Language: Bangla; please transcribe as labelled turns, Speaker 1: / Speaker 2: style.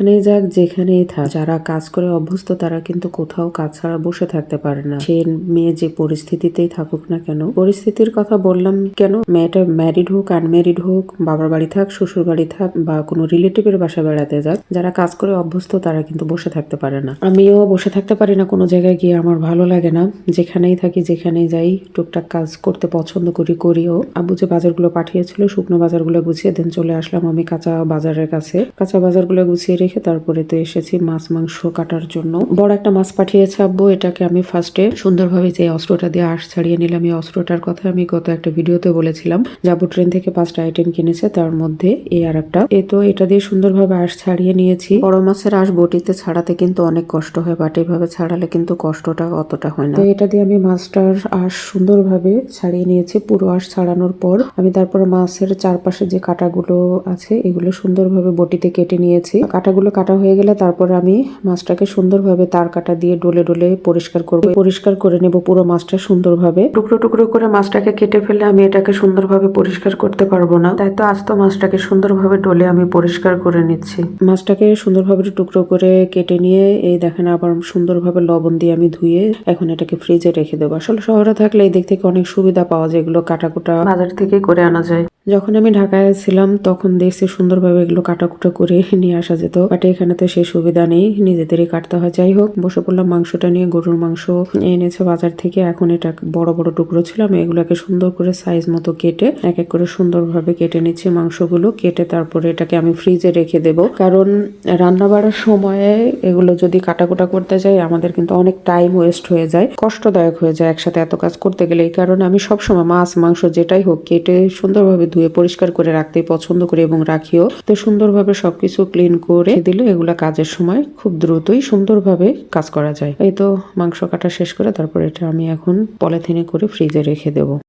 Speaker 1: যেখানেই যাক যেখানেই থাক, যারা কাজ করে অভ্যস্ত তারা কিন্তু কোথাও কাজ ছাড়া বসে থাকতে পারে না। সে মেয়ে যে পরিস্থিতিতেই থাকুক না কেন, পরিস্থিতির কথা বললাম কেন, মেয়েটা ম্যারিড হোক আনম্যারিড হোক, বাবার বাড়ি থাক শ্বশুর বাড়ি থাক বা কোনো রিলেটিভের বাসা বেড়াতে যাক, যারা কাজ করে অভ্যস্ত তারা কিন্তু বসে থাকতে পারে না। আমিও বসে থাকতে পারি না কোনো জায়গায় গিয়ে, আমার ভালো লাগে না। যেখানেই থাকি যেখানেই যাই টুকটাক কাজ করতে পছন্দ করিও। আব্বু যে বাজারগুলো পাঠিয়েছিল শুকনো বাজারগুলো গুছিয়ে দেন চলে আসলাম আমি কাঁচা বাজারের কাছে। কাঁচা বাজারগুলো গুছিয়ে রেখে তারপরে তো এসেছি মাছ মাংস কাটার জন্য। বড় একটা মাছ পাঠিয়েছে আব্বু, এটাকে আমি ফার্স্টে সুন্দরভাবে যে অস্ত্রটা দিয়ে আঁশ ছাড়িয়ে নিলাম। এই অস্ত্রটার কথা আমি গত একটা ভিডিওতে বলেছিলাম। আব্বু ট্রেন থেকে 5টা আইটেম কিনেছে, তার মধ্যে এই আর একটা। তো এটা দিয়ে সুন্দরভাবে আঁশ ছাড়িয়ে নিয়েছি। বড় মাছের আঁশ বটিতে ছাড়াতে কিন্তু অনেক কষ্ট হয়, বাট এইভাবে ছাড়ালে কিন্তু কষ্টটা অতটা হয় না। তো এটা দিয়ে আমি মাছটার আঁশ সুন্দরভাবে ছাড়িয়ে নিয়েছি। পুরো আঁশ ছাড়ানোর পর আমি তারপর মাছের চারপাশে যে কাঁটাগুলো আছে এগুলো সুন্দরভাবে বটিতে কেটে নিয়েছি। কাঁটাগুলো কাটা হয়ে গেলে তারপর আমি মাছটাকে সুন্দরভাবে তার কাটা দিয়ে ডলে ডলে পরিষ্কার করব। পরিষ্কার করে নেব পুরো মাছটা সুন্দরভাবে। টুকরো টুকরো করে মাছটাকে কেটে ফেলে আমি এটাকে সুন্দরভাবে পরিষ্কার করতে পারবো না, তাই তো আস্ত মাছটাকে সুন্দরভাবে ডলে আমি পরিষ্কার করে নিচ্ছি। মাছটাকে সুন্দরভাবে টুকরো করে কেটে নিয়ে এই দেখেন আবার সুন্দরভাবে লবণ দিয়ে আমি ধুয়ে এখন এটাকে ফ্রিজে রেখে দেবো। আসলে শহরে থাকলে এই দিক থেকে অনেক সুবিধা পাওয়া যায়, এগুলো কাটাকুটা বাজার থেকে করে আনা যায়। যখন আমি ঢাকায় ছিলাম তখন দেখছি সুন্দরভাবে এগুলো কাটাকুটা করে নিয়ে আসা যেত, বাট এখানে তো সেই সুবিধা নেই, নিজেদেরই কাটতে হয়। যাই হোক, বসে পড়লাম মাংসটা নিয়ে। গরুর মাংস এনেছে বাজার থেকে, এখন এটা বড় বড় টুকরো ছিল, আমি এগুলোকে সুন্দর করে সাইজ মতো কেটে এক এক করে সুন্দরভাবে কেটে নিচ্ছি মাংসগুলো। কেটে তারপরে এটাকে আমি ফ্রিজে রেখে দেব, কারণ রান্না বাড়ার সময়ে এগুলো যদি কাটাকুটা করতে যাই আমাদের কিন্তু অনেক টাইম ওয়েস্ট হয়ে যায়, কষ্টদায়ক হয়ে যায় একসাথে এত কাজ করতে গেলে। এই কারণে আমি সবসময় মাছ মাংস যেটাই হোক কেটে সুন্দরভাবে ধুয়ে পরিষ্কার করে রাখতেই পছন্দ করি এবং রাখিও। তো সুন্দরভাবে সবকিছু ক্লিন করে দিলে এগুলা কাজের সময় খুব দ্রুতই সুন্দরভাবে কাজ করা যায়। এই তো মাংস কাটা শেষ করে তারপর এটা আমি এখন পলিথিনে করে ফ্রিজে রেখে দেবো।